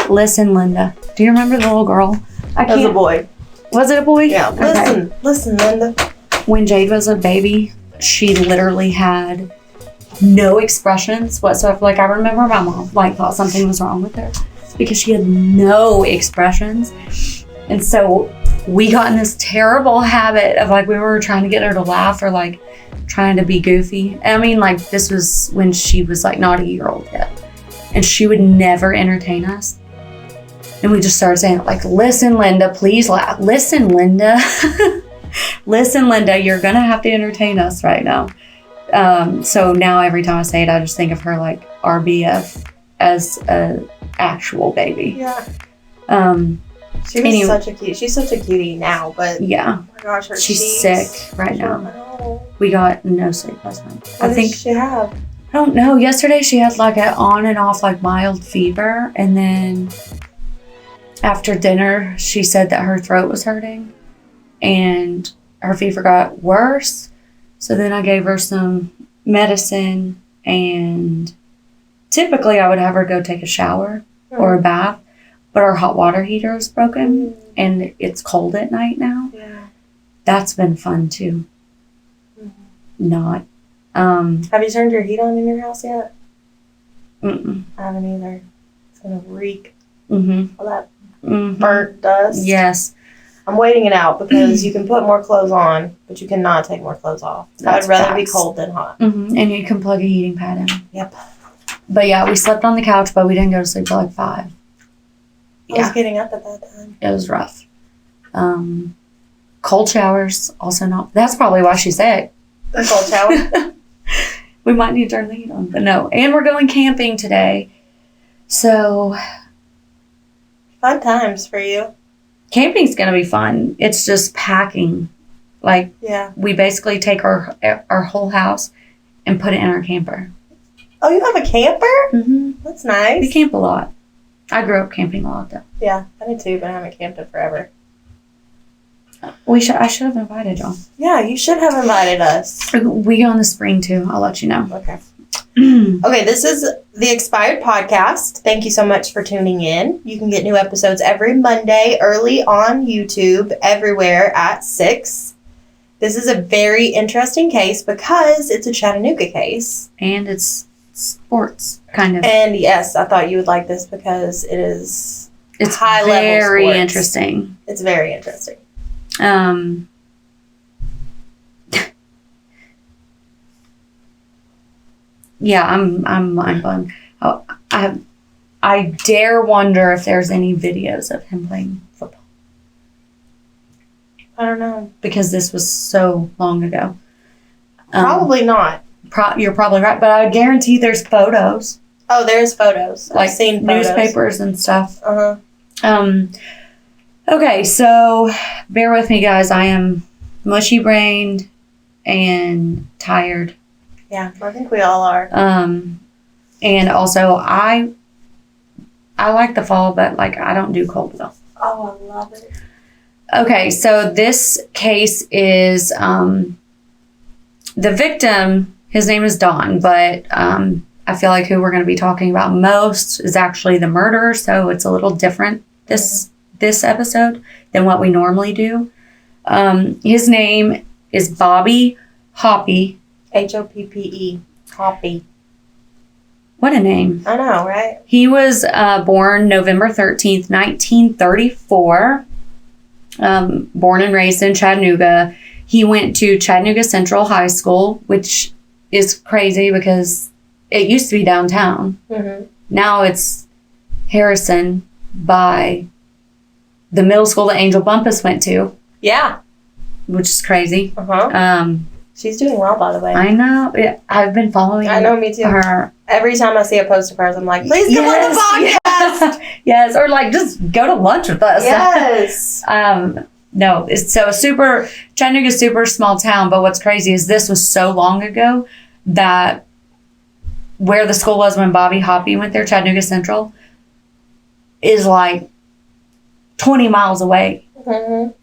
Listen, Linda. Do you remember the little girl? It was a boy. Was it a boy? Yeah. Listen, Linda. When Jade was a baby, she literally had no expressions whatsoever. Like, I remember my mom, like, thought something was wrong with her because she had no expressions. And so we got in this terrible habit of, like, we were trying to get her to laugh or, like, trying to be goofy. I mean, like, this was when she was, like, not a year old yet. And she would never entertain us. And we just started saying, like, listen, Linda, please laugh. Listen, Linda. Listen, Linda, you're going to have to entertain us right now. So now every time I say it, I just think of her like RBF as an actual baby. Yeah. She's such a cutie now, but yeah. Oh my gosh, she's sick right now. Know. We got no sleep last night. What did she have? I don't know. Yesterday she had like an on and off like mild fever, and then after dinner she said that her throat was hurting and her fever got worse. So then I gave her some medicine, and typically I would have her go take a shower or a bath, but our hot water heater is broken and it's cold at night now. Yeah. That's been fun too. Not. Have you turned your heat on in your house yet? Mm-mm. I haven't either. It's gonna reek. Mm-hmm. All that burnt dust. Yes. I'm waiting it out because you can put more clothes on, but you cannot take more clothes off. That's I'd rather be facts. cold than hot. And you can plug a heating pad in. Yep. But yeah, we slept on the couch, but we didn't go to sleep till like 5. I was getting up at that time. It was rough. Cold showers, also not. That's probably why she's sick. The cold shower. We might need to turn the heat on, but no. And we're going camping today. So. Fun times for you. Camping's going to be fun. It's just packing. Like, yeah. We basically take our whole house and put it in our camper. Oh, you have a camper? Mm-hmm. That's nice. We camp a lot. I grew up camping a lot, though. Yeah, I did too, but I haven't camped in forever. I should have invited y'all. Yeah, you should have invited us. We go in the spring, too. I'll let you know. Okay. Okay, this is the Expired Podcast. Thank you so much for tuning in. You can get new episodes every Monday early on YouTube, everywhere at 6. This is a very interesting case because it's a Chattanooga case. And it's sports, kind of. And yes, I thought you would like this because it's high level very sports. interesting. It's very interesting. Yeah, I'm mind blown. I dare wonder if there's any videos of him playing football. I don't know. Because this was so long ago. Probably not. You're probably right, but I guarantee there's photos. Oh, there's photos. Like I've seen photos. Newspapers and stuff. Uh-huh. Okay, so bear with me, guys. I am mushy-brained and tired. Yeah, I think we all are. And also I like the fall, but like I don't do cold well. Oh, I love it. Okay, so this case is the victim. His name is Don, but I feel like who we're going to be talking about most is actually the murderer. So it's a little different this episode than what we normally do. His name is Bobby Hoppe. Hoppe. Hoppe. What a name. I know, right? He was born November 13th, 1934. Born and raised in Chattanooga. He went to Chattanooga Central High School, which is crazy because it used to be downtown. Mm-hmm. Now it's Harrison by the middle school that Angel Bumpus went to. Yeah. Which is crazy. Uh-huh. She's doing well, by the way. I know. I've been following I know, me too. her. Every time I see a post of hers, I'm like, please come on the podcast. Yes, or like just go to lunch with us. Yes. No, it's so Chattanooga's super small town, but what's crazy is this was so long ago that where the school was when Bobby Hoppe went there, Chattanooga Central, is like 20 miles away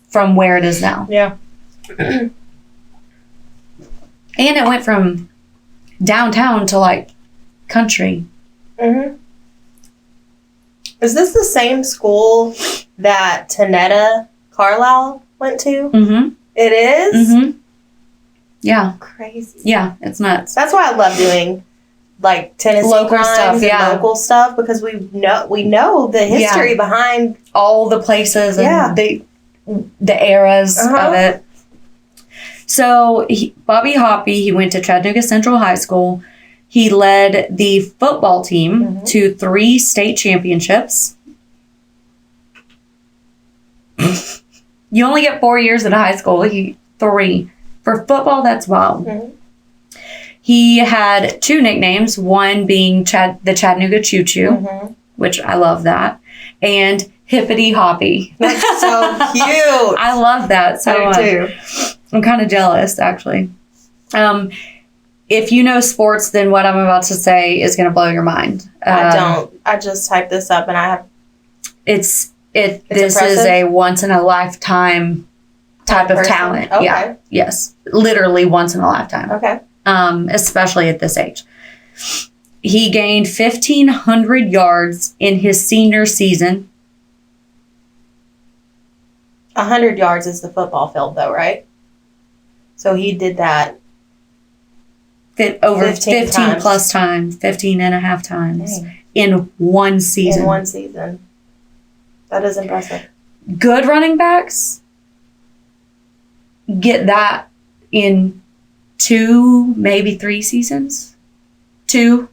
from where it is now. Yeah. And it went from downtown to like country. Mm-hmm. Is this the same school that Tanetta Carlisle went to? Mm-hmm. It is? Mm-hmm. Yeah. Crazy. Yeah, it's nuts. That's why I love doing like Tennessee Local crimes stuff, yeah. and local stuff, because we know the history behind all the places and the eras of it. So Bobby Hoppe, he went to Chattanooga Central High School. He led the football team to 3 state championships. You only get 4 years in high school. 3. For football, that's wild. Mm-hmm. He had 2 nicknames, one being the Chattanooga Choo Choo, which I love that, and Hippity Hoppy. That's so cute. I love that so much. Too. I'm kind of jealous, actually. If you know sports, then what I'm about to say is going to blow your mind. I don't. I just typed this up and I have. This impressive? is a once in a lifetime type of talent. Okay. Yeah. Yes. Literally once in a lifetime. Okay. Especially at this age. He gained 1,500 yards in his senior season. 100 yards is the football field, though, right? So he did that over 15 plus times, 15 and a half times. Dang. In one season. In one season. That is impressive. Good running backs get that in 2, maybe 3 seasons. 2.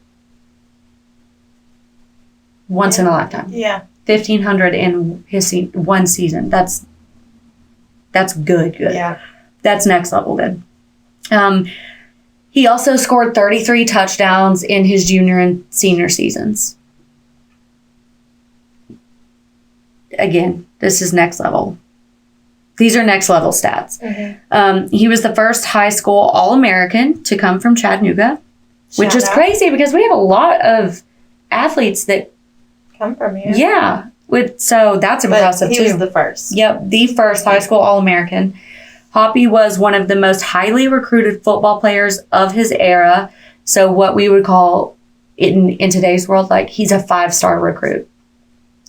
Once in a lifetime. Yeah. 1,500 in his one season. That's good. Yeah. That's next level good. He also scored 33 touchdowns in his junior and senior seasons. Again, this is next level. These are next level stats. Mm-hmm. He was the first high school All-American to come from Chattanooga, which is crazy because we have a lot of athletes that come from here. Yeah. So that's impressive too. He was the first. Yep, the first high school All-American. Hoppe was one of the most highly recruited football players of his era. So what we would call in today's world, like he's a 5-star recruit,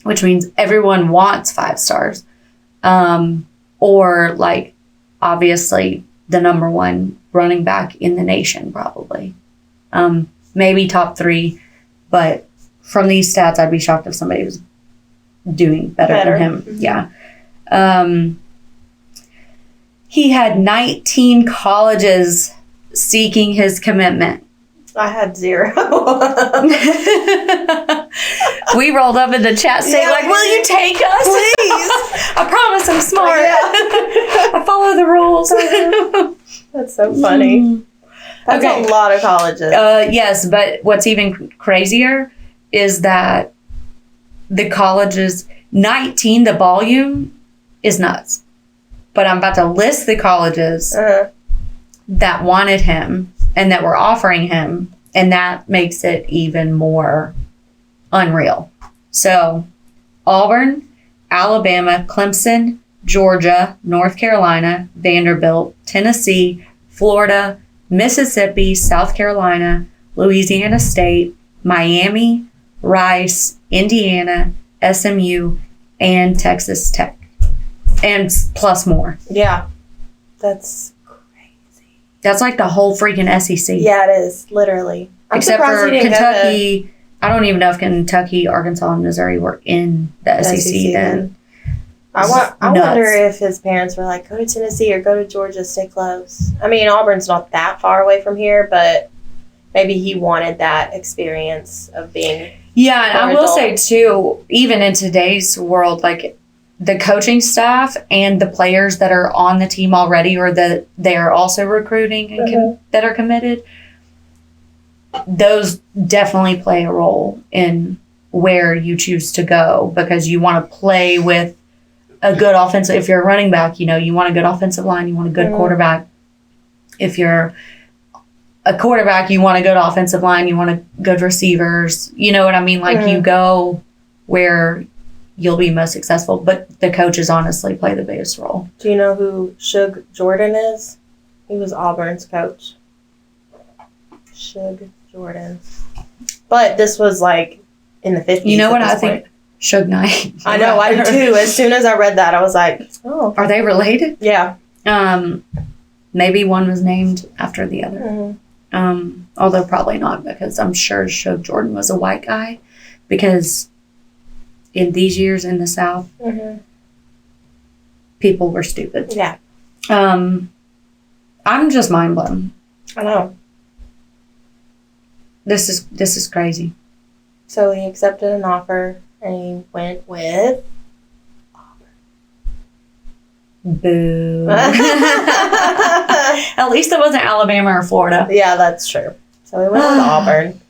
which means everyone wants 5 stars. Or like obviously the number 1 running back in the nation, probably. Maybe top 3, but from these stats, I'd be shocked if somebody was doing better than him. Mm-hmm. Yeah. He had 19 colleges seeking his commitment. I had 0. We rolled up in the chat saying, will you take us? Please. I promise I'm smart. Yeah. I follow the rules. That's so funny. That's a lot of colleges. Yes, but what's even crazier is that the colleges, 19, the volume is nuts. But I'm about to list the colleges that wanted him and that were offering him, and that makes it even more unreal. So, Auburn, Alabama, Clemson, Georgia, North Carolina, Vanderbilt, Tennessee, Florida, Mississippi, South Carolina, Louisiana State, Miami, Rice, Indiana, SMU, and Texas Tech. And plus more. Yeah. That's crazy. That's like the whole freaking SEC. Yeah, it is. Literally. Except for Kentucky. I don't even know if Kentucky, Arkansas, and Missouri were in the SEC then. I wonder if his parents were like, go to Tennessee or go to Georgia, stay close. I mean, Auburn's not that far away from here, but maybe he wanted that experience of being. Yeah, and I will say, too, even in today's world, like the coaching staff and the players that are on the team already or that they are also recruiting and that are committed, those definitely play a role in where you choose to go because you want to play with a good offensive. If you're a running back, you want a good offensive line, you want a good quarterback. If you're a quarterback, you want a good offensive line, you want a good receivers. You know what I mean? Like you go where you'll be most successful, but the coaches honestly play the biggest role. Do you know who Shug Jordan is? He was Auburn's coach. Shug Jordan. But this was like in the 50s. You know what I think? Suge Knight. I know, I do too. As soon as I read that, I was like, oh. Are they related? Yeah. Maybe one was named after the other. Mm-hmm. Although probably not, because I'm sure Suge Jordan was a white guy, because in these years in the South, mm-hmm. people were stupid. Yeah. I'm just mind blown. I know. This is crazy. So he accepted an offer and he went with Boo. At least it wasn't Alabama or Florida. Yeah, that's true. So he went with Auburn.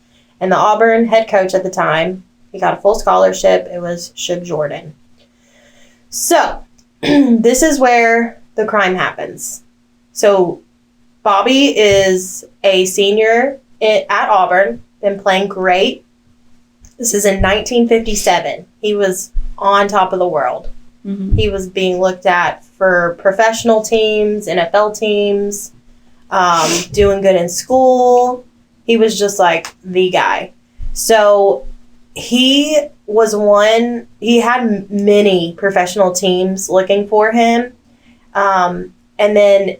And the Auburn head coach at the time, he got a full scholarship. It was Suge Jordan. So this is where the crime happens. So Bobby is a senior at Auburn, been playing great. This is in 1957. He was on top of the world. Mm-hmm. He was being looked at for professional teams, NFL teams, doing good in school. He was just like the guy. So he had many professional teams looking for him. And then,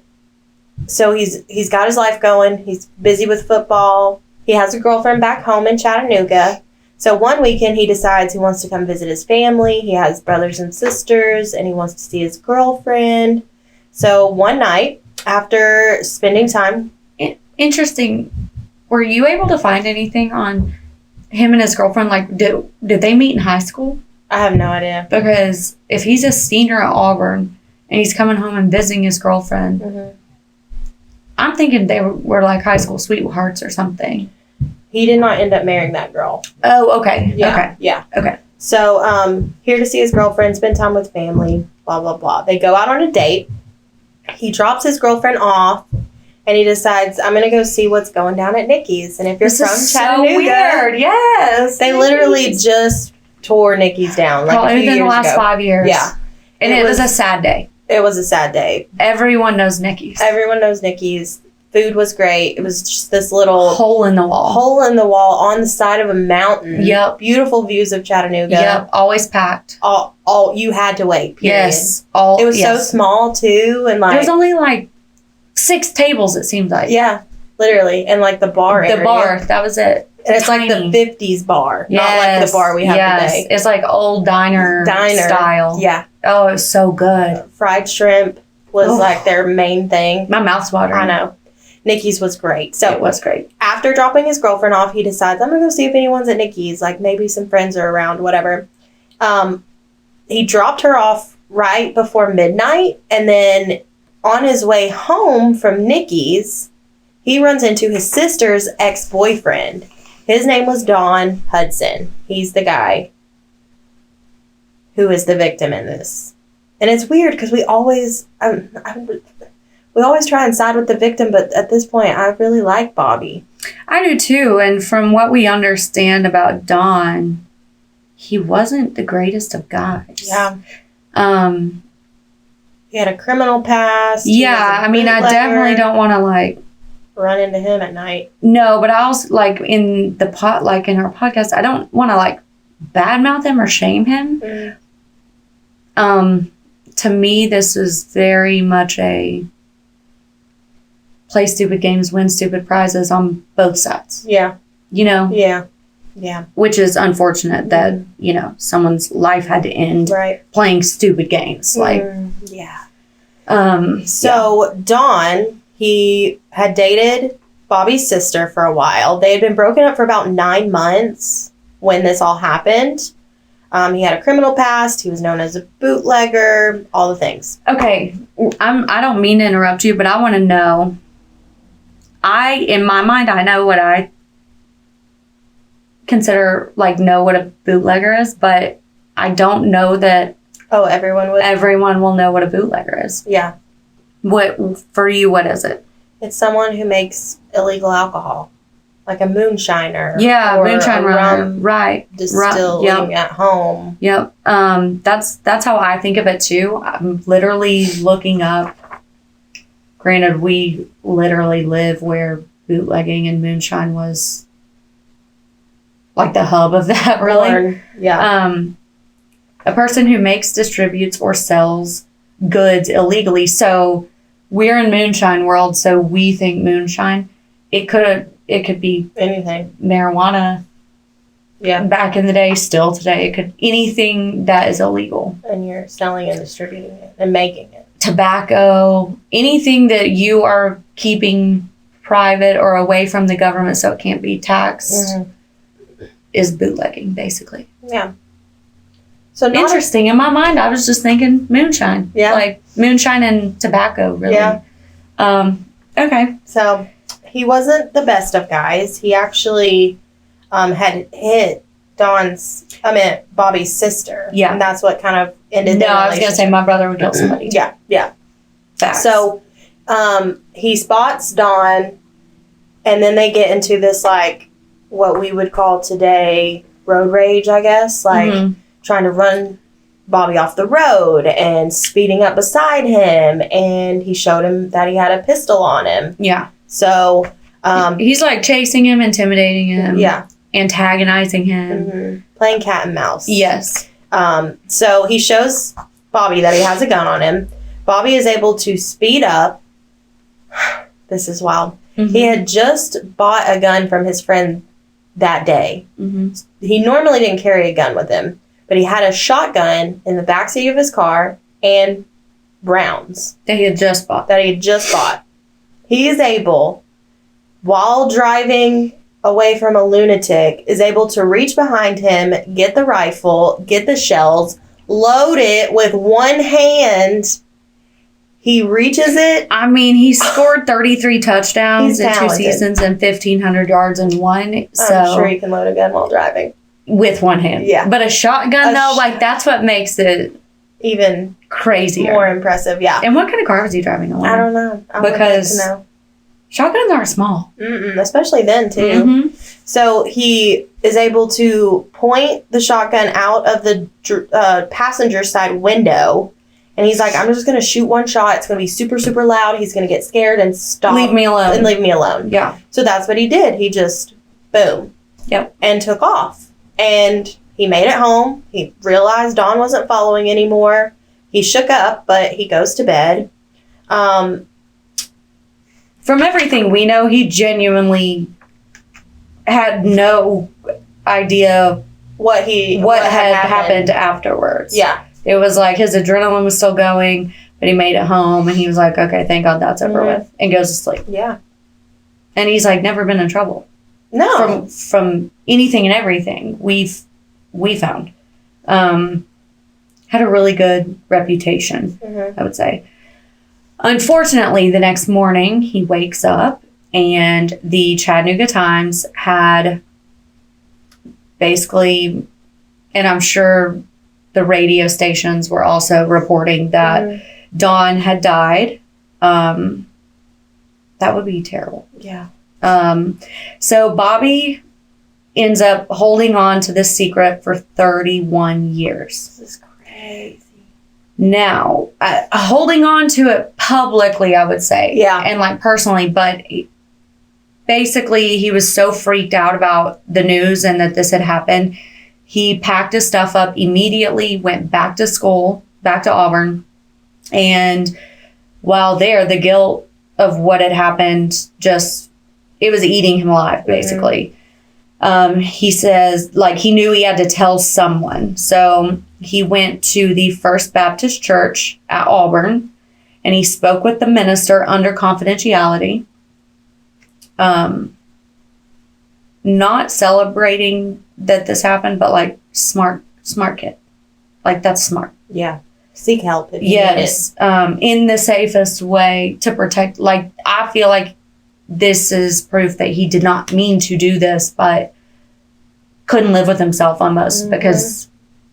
so he's got his life going. He's busy with football. He has a girlfriend back home in Chattanooga. So one weekend he decides he wants to come visit his family. He has brothers and sisters and he wants to see his girlfriend. So one night after spending time. Interesting. Were you able to find anything on him and his girlfriend? Like, did they meet in high school? I have no idea. Because if he's a senior at Auburn and he's coming home and visiting his girlfriend, mm-hmm. I'm thinking they were like high school sweethearts or something. He did not end up marrying that girl. Oh, okay. Yeah. Okay. Yeah. Okay. So, here to see his girlfriend, spend time with family, blah, blah, blah. They go out on a date. He drops his girlfriend off, and he decides, I'm going to go see what's going down at Nikki's. And if you're from Chattanooga, so weird. Yes. They literally just tore Nikki's down. Like probably within the last 5 years. Yeah. And it was a sad day. It was a sad day. Everyone knows Nikki's. Everyone knows Nikki's. Food was great. It was just this little hole in the wall on the side of a mountain. Yep. Beautiful views of Chattanooga. Yep. Always packed. All you had to wait. Period. Yes. It was so small too, and like there was only like 6 tables. It seemed like. Yeah, literally, and like the bar. The bar. That was it. And it's like the 50s bar, yes. not like the bar we have today. It's like old diner style. Yeah. Oh, it was so good. Fried shrimp was like their main thing. My mouth's watering. I know. Nikki's was great. So it was great. After dropping his girlfriend off, he decides, I'm going to go see if anyone's at Nikki's. Like, maybe some friends are around, whatever. He dropped her off right before midnight. And then on his way home from Nikki's, he runs into his sister's ex-boyfriend. His name was Don Hudson. He's the guy who is the victim in this. And it's weird because we always try and side with the victim, but at this point, I really like Bobby. I do too. And from what we understand about Don, he wasn't the greatest of guys. Yeah. He had a criminal past. Yeah. I mean, I definitely don't want to like run into him at night. No, but I also like in our podcast, I don't want to like badmouth him or shame him. Mm. To me, this is very much a play stupid games, win stupid prizes on both sides. Yeah. You know? Yeah. Yeah. Which is unfortunate that, someone's life had to end playing stupid games. Yeah. So Don, he had dated Bobby's sister for a while. They had been broken up for about 9 months when this all happened. He had a criminal past. He was known as a bootlegger, all the things. Okay. I don't mean to interrupt you, but I want to know. In my mind, I know what I consider, know what a bootlegger is, but I don't know that everyone will know what a bootlegger is. Yeah. For you, what is it? It's someone who makes illegal alcohol, like a moonshiner. Yeah, or moonshine rum. Right. Distilling at home. Yep. That's how I think of it too. I'm literally looking up. Granted, we literally live where bootlegging and moonshine was like the hub of that, really. Yeah. a person who makes, distributes, or sells goods illegally. So we're in moonshine world, so we think moonshine. It could be anything. Marijuana. Yeah. Back in the day, still today, it could anything that is illegal. And you're selling and distributing it and making it. Tobacco, anything that you are keeping private or away from the government so it can't be taxed is bootlegging, basically. Yeah. So interesting. In my mind, I was just thinking moonshine. Yeah. Like moonshine and tobacco, really. Yeah. Okay. So he wasn't the best of guys. He actually had hit Bobby's sister. Yeah. And that's what kind of ended their I was going to say my brother would kill somebody. Yeah. Facts. So he spots Don, and then they get into this, like, what we would call today road rage, I guess. Like, trying to run Bobby off the road and speeding up beside him. And he showed him that he had a pistol on him. Yeah. So he's, like, chasing him, intimidating him. Yeah. Antagonizing him. Playing cat and mouse. Yes. So he shows Bobby that he has a gun on him. Bobby is able to speed up. This is wild. He had just bought a gun from his friend that day. He normally didn't carry a gun with him, but he had a shotgun in the backseat of his car and rounds. That he had just bought. He is able, while driving away from a lunatic, is able to reach behind him, get the rifle, get the shells, load it with one hand. He reaches it. I mean, he scored 33 touchdowns in 2 seasons and 1,500 yards in one. So I'm sure he can load a gun while driving. With one hand. Yeah. But a shotgun, that's what makes it even crazier. More impressive, yeah. And what kind of car was he driving? I don't know. Because shotguns aren't small. Especially then, too. So he is able to point the shotgun out of the passenger side window. And he's like, I'm just going to shoot one shot. It's going to be super, super loud. He's going to get scared and stop. Leave me alone. Yeah. So that's what he did. He just, boom. Yep. And took off. And he made it home. He realized Don wasn't following anymore. He shook up, but he goes to bed. From everything we know, he genuinely had no idea what had happened afterwards. Yeah. It was like his adrenaline was still going, but he made it home and he was like, okay, thank God that's over with, and goes to sleep. Yeah. And he's like never been in trouble. No. From anything and everything we found. Had a really good reputation, I would say. Unfortunately, the next morning he wakes up and the Chattanooga Times had basically, and I'm sure the radio stations were also reporting that Don had died. That would be terrible. Yeah. So Bobby ends up holding on to this secret for 31 years. This is crazy. Now, holding on to it publicly, I would say. Yeah. And like personally, but basically he was so freaked out about the news and that this had happened. He packed his stuff up immediately, went back to school, back to Auburn. And while there, the guilt of what had happened it was eating him alive, basically. He says, like, he knew he had to tell someone. So he went to the First Baptist Church at Auburn, and he spoke with the minister under confidentiality. Not celebrating that this happened, but like smart kid. Like, that's smart. Yeah. Seek help if you yes. need it. In the safest way to protect. Like, I feel like this is proof that he did not mean to do this, but couldn't live with himself almost because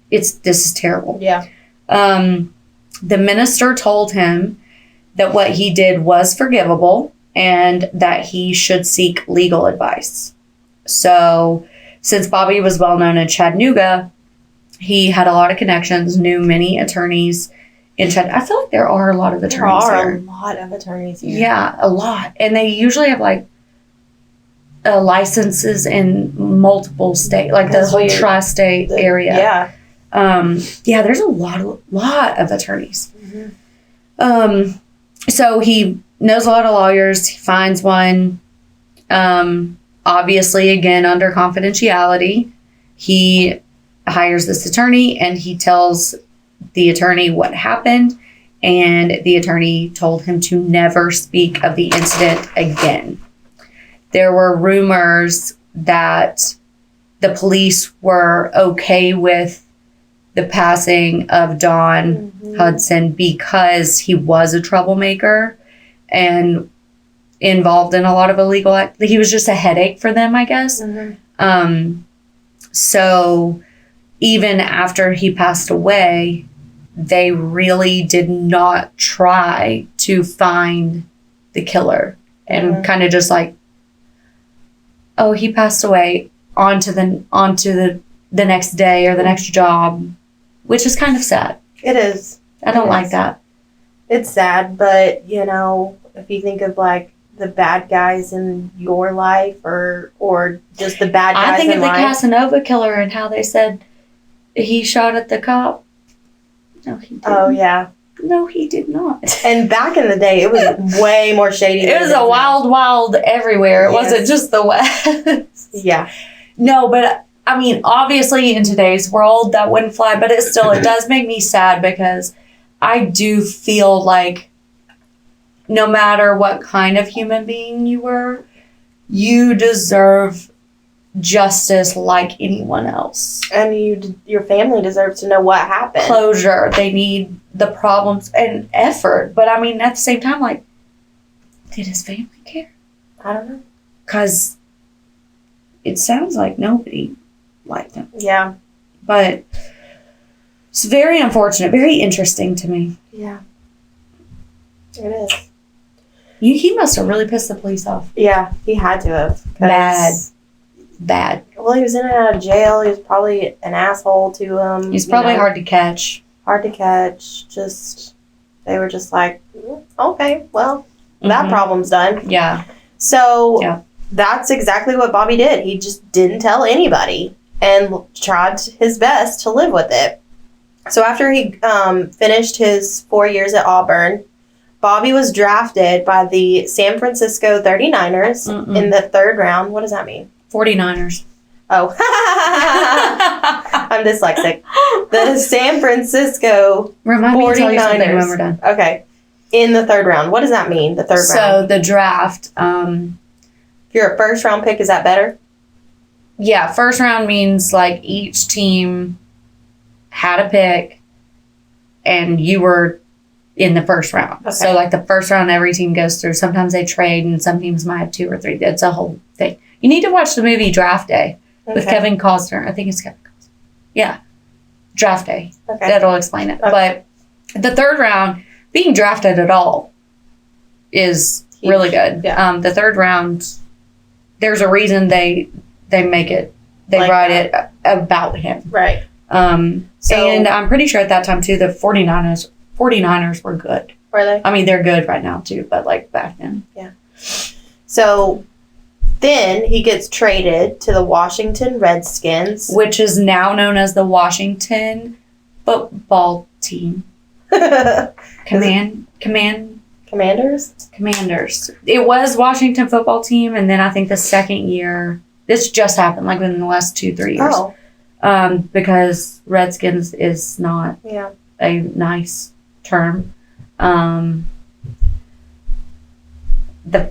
this is terrible. Yeah. The minister told him that what he did was forgivable and that he should seek legal advice. So, since Bobby was well known in Chattanooga, he had a lot of connections, knew many attorneys in Chattanooga. I feel like there are a lot of attorneys here. There are a lot of attorneys here. Yeah, a lot. And they usually have like licenses in multiple states, like the whole tri-state area. Yeah. There's a lot of attorneys. Mm-hmm. So he knows a lot of lawyers. He finds one. Obviously, again, under confidentiality, he hires this attorney and he tells the attorney what happened. And the attorney told him to never speak of the incident again. There were rumors that the police were okay with the passing of Don Hudson because he was a troublemaker and involved in a lot of illegal act. He was just a headache for them, I guess. So even after he passed away, they really did not try to find the killer and kind of just like, oh, he passed away, on to the next day or the next job, which is kind of sad. It is. I don't like that. It's sad, but if you think of like the bad guys in your life or just the bad guys in life. I think of the Casanova killer and how they said he shot at the cop. No, he didn't. Oh, yeah. No, he did not. And back in the day, it was way more shady. It was a wild everywhere. It wasn't just the West. Yeah. No, but I mean, obviously in today's world, that wouldn't fly, but it does make me sad because I do feel like no matter what kind of human being you were, you deserve justice like anyone else. And your family deserves to know what happened. Closure. They need the problems and effort. But I mean, at the same time, like, did his family care? I don't know. Because it sounds like nobody liked him. Yeah. But it's very unfortunate, very interesting to me. Yeah. It is. He must have really pissed the police off. Yeah, he had to have. Bad. Well, he was in and out of jail. He was probably an asshole to him. He's probably hard to catch. Just, they were just like, okay, well, that problem's done. Yeah. So that's exactly what Bobby did. He just didn't tell anybody and tried his best to live with it. So after he finished his 4 years at Auburn, Bobby was drafted by the San Francisco 39ers in the 3rd round. What does that mean? 49ers. Oh. I'm dyslexic. The San Francisco Remind 49ers. Me to tell you something when we're done. Okay. In the 3rd round. What does that mean, the 3rd round? So the draft. If you're a first round pick, is that better? Yeah. First round means like each team had a pick and you were in the first round. Okay. So like the first round every team goes through. Sometimes they trade and some teams might have 2 or 3. That's a whole thing. You need to watch the movie Draft Day with Kevin Costner. I think it's Kevin Costner. Yeah. Draft Day. Okay. That'll explain it. Okay. But the 3rd round, being drafted at all is huge. Really good. Yeah. The 3rd round, there's a reason they make it. They like write it about him. Right. And I'm pretty sure at that time too, the 49ers were good. Were they? I mean, they're good right now too, but like back then. Yeah. So then he gets traded to the Washington Redskins, which is now known as the Washington Football Team. Commanders. It was Washington Football Team, and then I think the second year, this just happened, like within the last 2-3 years. Oh. Because Redskins is not a nice term. The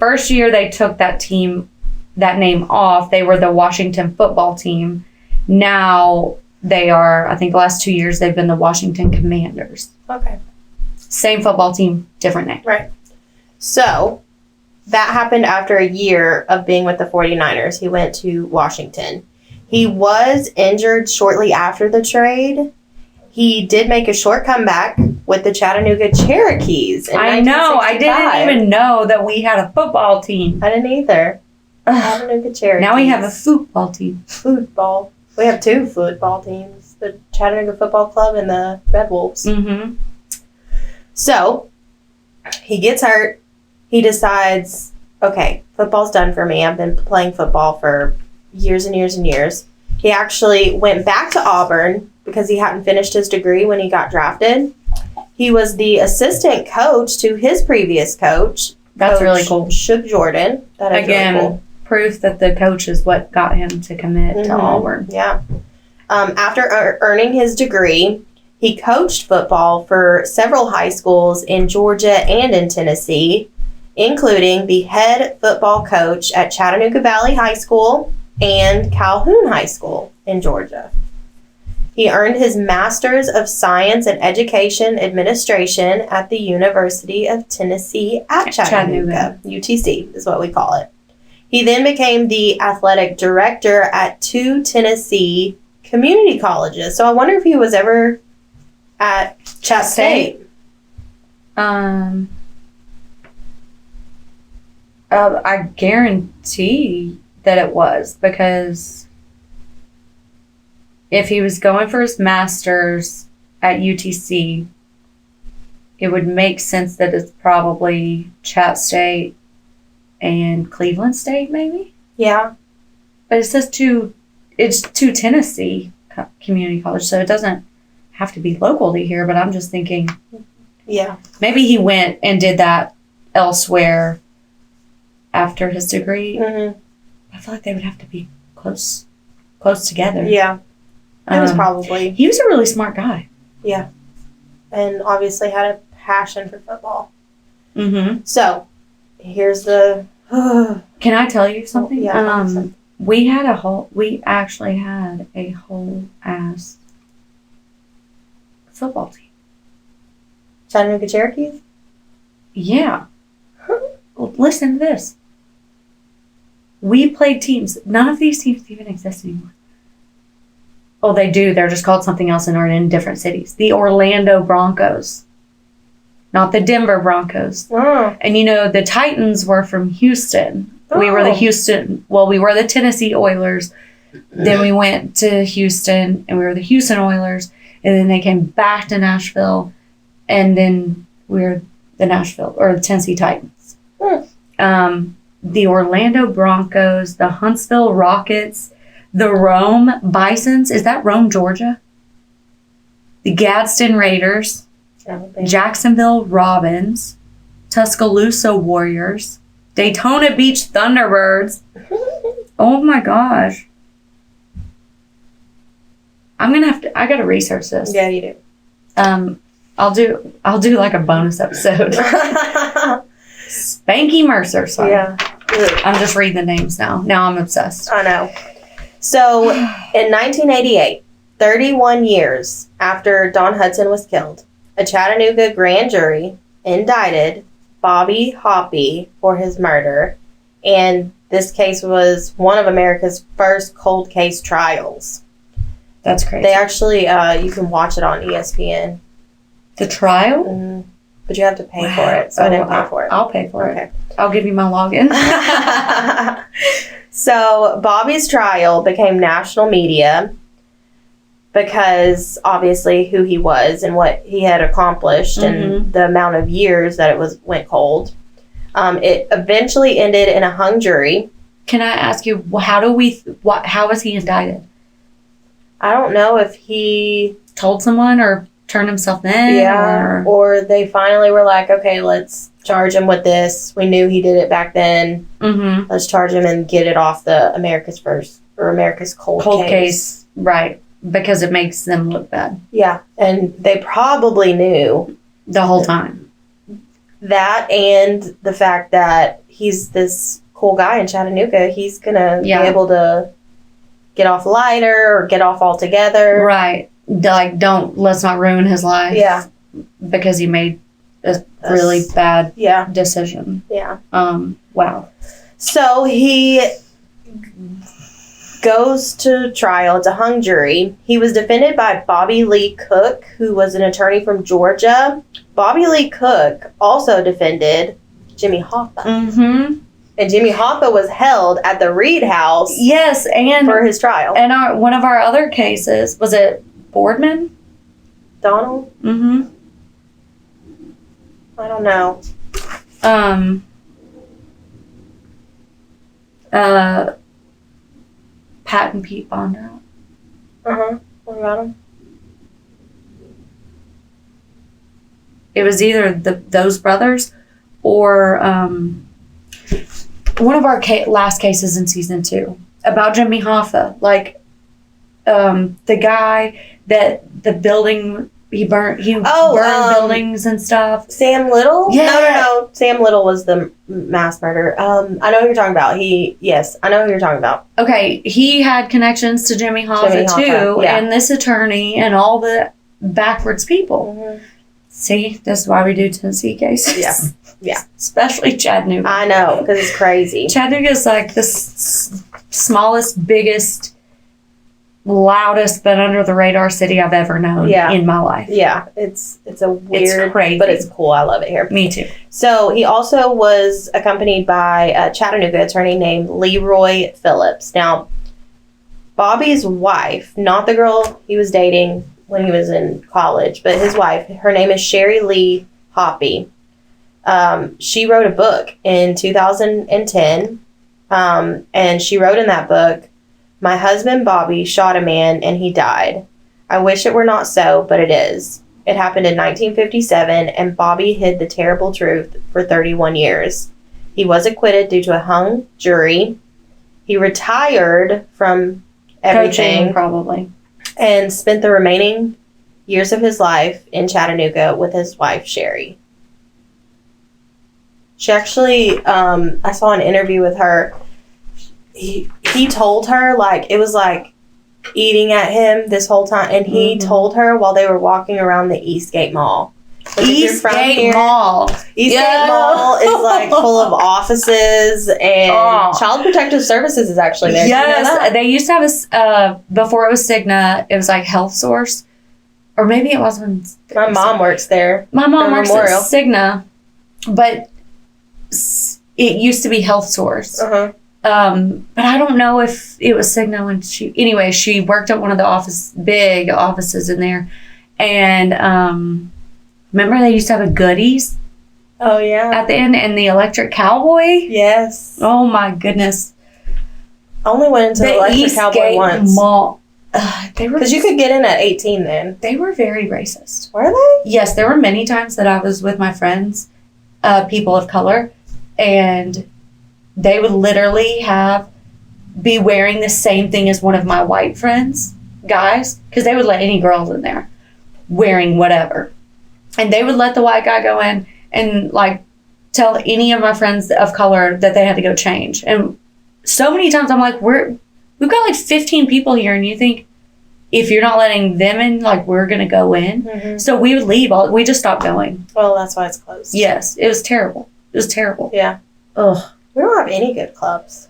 first year they took that name off, they were the Washington Football Team. Now they are, I think the last 2 years, they've been the Washington Commanders. Okay. Same football team, different name. Right. So that happened after a year of being with the 49ers. He went to Washington. He was injured shortly after the trade. He did make a short comeback with the Chattanooga Cherokees in 1965. I know. I didn't even know that we had a football team. I didn't either. Chattanooga Cherokees. Now we have a football team. Football. We have 2 football teams. The Chattanooga Football Club and the Red Wolves. Mm-hmm. So, he gets hurt. He decides, okay, football's done for me. I've been playing football for years and years and years. He actually went back to Auburn because he hadn't finished his degree when he got drafted. He was the assistant coach to his previous coach. That's really cool. Shug Jordan. That is Again, really cool. Proof that the coach is what got him to commit to Auburn. Yeah. After earning his degree, he coached football for several high schools in Georgia and in Tennessee, including the head football coach at Chattanooga Valley High School and Calhoun High School in Georgia. He earned his Master's of Science in Education Administration at the University of Tennessee at Chattanooga. UTC is what we call it. He then became the athletic director at 2 Tennessee community colleges. So I wonder if he was ever at Chat State. I guarantee that it was, because if he was going for his master's at UTC, it would make sense that it's probably Chat State and Cleveland State, maybe? Yeah. But it says it's 2 Tennessee community college, so it doesn't have to be locally here, but I'm just thinking, yeah, maybe he went and did that elsewhere after his degree. Mm-hmm. I feel like they would have to be close together. Yeah. It was probably. He was a really smart guy. Yeah. And obviously had a passion for football. Mm-hmm. So, here's the... Can I tell you something? Yeah. We actually had a whole ass football team. Chattanooga Cherokees? Yeah. Well, listen to this. We played teams. None of these teams even exist anymore. Oh, they do. They're just called something else and are in different cities. The Orlando Broncos. Not the Denver Broncos. Oh. And the Titans were from Houston. Oh. We were the Tennessee Oilers. Then we went to Houston and we were the Houston Oilers. And then they came back to Nashville. And then we were the Tennessee Titans. The Orlando Broncos, the Huntsville Rockets, the Rome Bisons. Is that Rome, Georgia? The Gadsden Raiders, Jacksonville Robins, Tuscaloosa Warriors, Daytona Beach Thunderbirds. Oh my gosh. I gotta research this. Yeah, you do. I'll do like a bonus episode. Spanky Mercer, sorry. Yeah. I'm just reading the names now. Now I'm obsessed. I know. So, in 1988, 31 years after Don Hudson was killed, a Chattanooga grand jury indicted Bobby Hoppe for his murder, and this case was one of America's first cold case trials. That's crazy. They actually, you can watch it on ESPN. The trial? Mm-hmm. But you have to pay for it, so I didn't pay for it. I'll pay for it. I'll give you my login. So, Bobby's trial became national media because, obviously, who he was and what he had accomplished and the amount of years that it went cold. It eventually ended in a hung jury. Can I ask you, how was he indicted? I don't know if he... told someone or turned himself in? Yeah, or they finally were like, okay, let's charge him with this. We knew he did it back then. Mm-hmm. Let's charge him and get it off the America's cold case. Right, because it makes them look bad. Yeah, and they probably knew. The whole time. That and the fact that he's this cool guy in Chattanooga, he's going to be able to get off lighter or get off altogether. Right. Like, let's not ruin his life. Yeah. Because he made a really bad decision. Yeah. Wow. So he goes to trial. It's a hung jury. He was defended by Bobby Lee Cook, who was an attorney from Georgia. Bobby Lee Cook also defended Jimmy Hoffa. Mm-hmm. And Jimmy Hoffa was held at the Reed House. Yes, and for his trial. And one of our other cases, was it Boardman? Donald? Mm-hmm. I don't know. Pat and Pete Bonder. Uh-huh. What about him? It was either those brothers or one of our last cases in season 2 about Jimmy Hoffa. Like, the guy that the building, he burned buildings and stuff. Sam Little? Yeah. No. Sam Little was the mass murderer. I know who you're talking about. Yes, I know who you're talking about. Okay, he had connections to Jimmy Hoffa too, yeah. and this attorney and all the backwards people. Mm-hmm. See, that's why we do Tennessee cases. Yeah. Especially Chattanooga. I know, because it's crazy. Chattanooga is like the smallest, biggest, loudest, but under the radar city I've ever known in my life. Yeah, it's a weird, it's crazy, but it's cool. I love it here. Me too. So he also was accompanied by a Chattanooga attorney named Leroy Phillips. Now, Bobby's wife, not the girl he was dating when he was in college, but his wife, her name is Sherry Lee Hoppe. She wrote a book in 2010, and she wrote in that book, "My husband Bobby shot a man and he died. I wish it were not so, but it is. It happened in 1957, and Bobby hid the terrible truth for 31 years. He was acquitted due to a hung jury. He retired from everything, coaching, probably, and spent the remaining years of his life in Chattanooga with his wife, Sherry." She actually, I saw an interview with her. He told her, like, it was like eating at him this whole time, and he told her while they were walking around the Eastgate Mall. Eastgate Mall. Eastgate Mall is like full of offices, and Child Protective Services is actually there. Yes, they used to have before it was Cigna, it was like Health Source, or maybe it wasn't. My mom works there. My mom works at Cigna, but it used to be Health Source. Uh-huh. But I don't know if it was Cigna when she worked at one of the big offices in there. And, remember they used to have a Goodies? Oh, yeah. At the end, and the Electric Cowboy? Yes. Oh, my goodness. I only went into the Electric Cowboy once. Mall. Because you could get in at 18 then. They were very racist. Were they? Yes, there were many times that I was with my friends, people of color, and they would literally be wearing the same thing as one of my white friends, guys, because they would let any girls in there wearing whatever. And they would let the white guy go in and, like, tell any of my friends of color that they had to go change. And so many times I'm like, we've got like 15 people here, and you think if you're not letting them in, like, we're going to go in? Mm-hmm. So we would leave. We just stopped going. Well, that's why it's closed. Yes, it was terrible. It was terrible. Yeah. Ugh. We don't have any good clubs.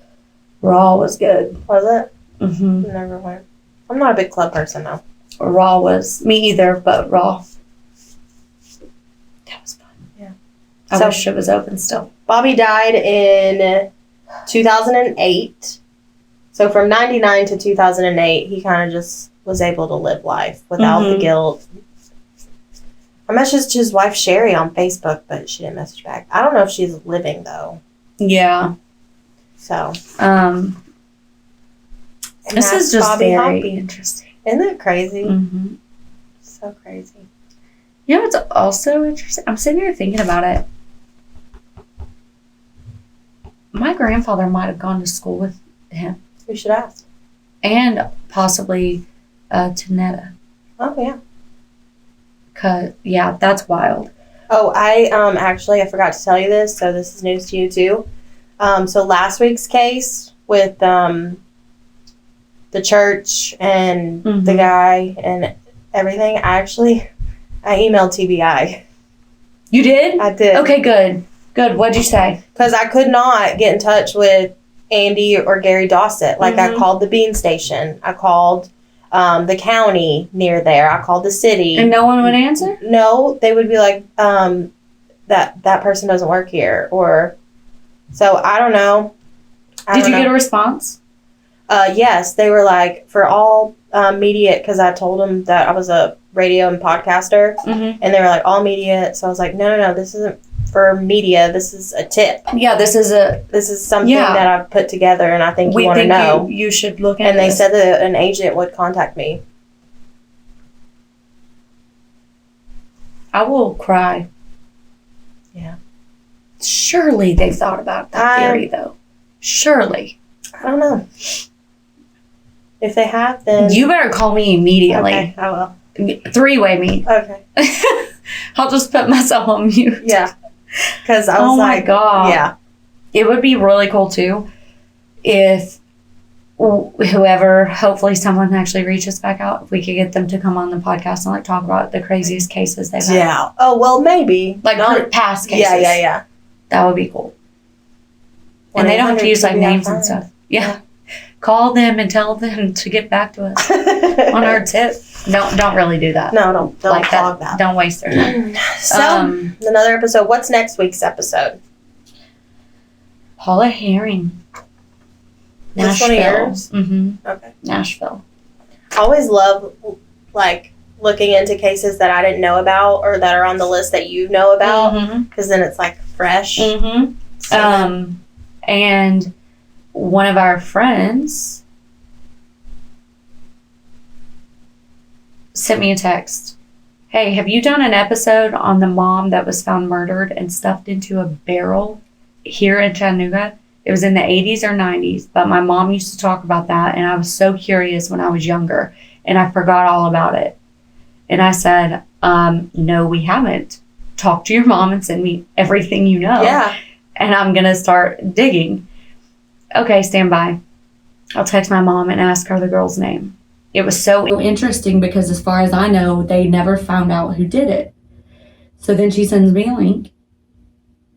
Raw was good. Was it? Mm-hmm. Never went. I'm not a big club person, though. Raw was. Me either, but Raw. That was fun. Yeah. I wish it was open still. Bobby died in 2008. So from 99 to 2008, he kind of just was able to live life without the guilt. I messaged his wife, Sherry, on Facebook, but she didn't message back. I don't know if she's living, though. Yeah. So. This is just Bobby very Hoppe. interesting. Isn't it crazy? Mm-hmm. So crazy. You know what's also interesting? I'm sitting here thinking about it. My grandfather might have gone to school with him. We should ask. And possibly Tanetta. Oh, yeah. Yeah, that's wild. Oh, I forgot to tell you this, so this is news to you too. So last week's case with the church and the guy and everything, I emailed TBI. You did? I did. Okay, good. Good. What'd you say? Because I could not get in touch with Andy or Gary Dossett. Like, I called the Bean Station. I called the county near there. I called the city. And no one would answer? No, they would be like, that person doesn't work here. Or, so I don't know. Did you get a response? Yes, they were like, for all media, because I told them that I was a radio and podcaster, and they were like, all media. So I was like, no, this isn't for media. This is a tip. Yeah, this is something that I've put together, and I think you want to know. You should look into it. And they said that an agent would contact me. I will cry. Surely they've thought about that theory, though. Surely. I don't know. If they have, then... You better call me immediately. Okay, I will. 3-way me. Okay. I'll just put myself on mute. Yeah. Because I was like... Oh, my God. Yeah. It would be really cool, too, if whoever, hopefully someone actually reaches back out, if we could get them to come on the podcast and, like, talk about the craziest cases they've had. Yeah. Oh, well, maybe. Like, past cases. Yeah. That would be cool. And they don't have to use, like, names and stuff. Yeah. Call them and tell them to get back to us on our tip. Don't really do that. No, don't like clog that. Don't waste their time. So, another episode. What's next week's episode? Paula Herring. This one of yours? Mm-hmm. Okay. Nashville. I always love, like, looking into cases that I didn't know about or that are on the list that you know about, because then it's, like, fresh. Mm-hmm. So and one of our friends sent me a text. Hey, have you done an episode on the mom that was found murdered and stuffed into a barrel here in Chattanooga? It was in the 80s or 90s, but my mom used to talk about that, and I was so curious when I was younger, and I forgot all about it. And I said, no, we haven't. Talk to your mom and send me everything you know. Yeah. And I'm going to start digging. Okay, stand by. I'll text my mom and ask her the girl's name. It was so interesting because as far as I know, they never found out who did it. So then she sends me a link.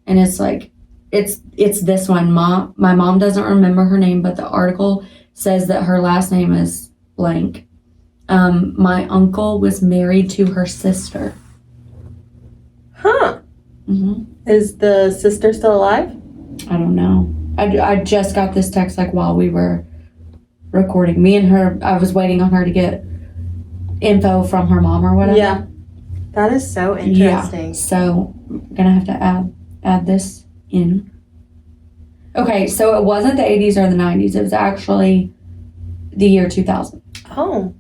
And it's like, it's this one. My mom doesn't remember her name, but the article says that her last name is blank. My uncle was married to her sister. Huh. Mm-hmm. Is the sister still alive? I don't know. I just got this text like while we were recording. Me and her, I was waiting on her to get info from her mom or whatever. Yeah. That is so interesting. Yeah. So I'm going to have to add this in. Okay, so it wasn't the 80s or the 90s. It was actually the year 2000. Oh.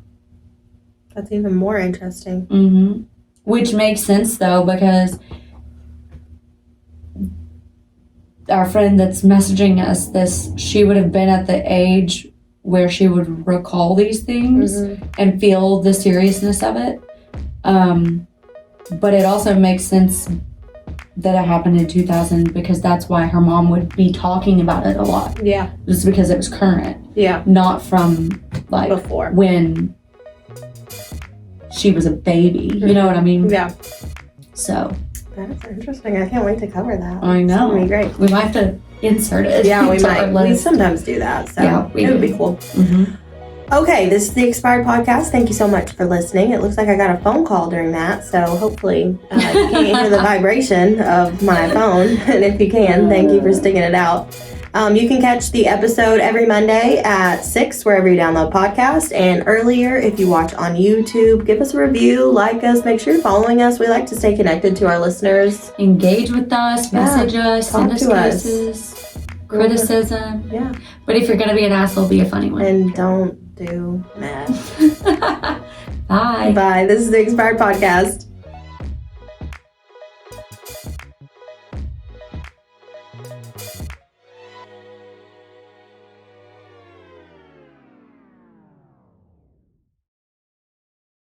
That's even more interesting. Mm-hmm. Which makes sense, though, because our friend that's messaging us this, she would have been at the age where she would recall these things and feel the seriousness of it. But it also makes sense that it happened in 2000 because that's why her mom would be talking about it a lot. Yeah. Just because it was current. Yeah. Not from, like, before. When she was a baby. You know what I mean? Yeah. So. That's interesting. I can't wait to cover that. I know. It's going to be great. We might have to insert it. Yeah, we might. We sometimes do that. So yeah, it would be cool. Mm-hmm. Okay, this is the Expired Podcast. Thank you so much for listening. It looks like I got a phone call during that, so hopefully you can't hear the vibration of my phone. And if you can, thank you for sticking it out. You can catch the episode every Monday at 6 wherever you download podcasts, and earlier if you watch on YouTube. Give us a review, like us, make sure you're following us. We like to stay connected to our listeners. Engage with us, message us, send us cases, criticism. Yeah. But if you're going to be an asshole, be a funny one. And don't do mad. Bye. Bye. This is the Expired Podcast.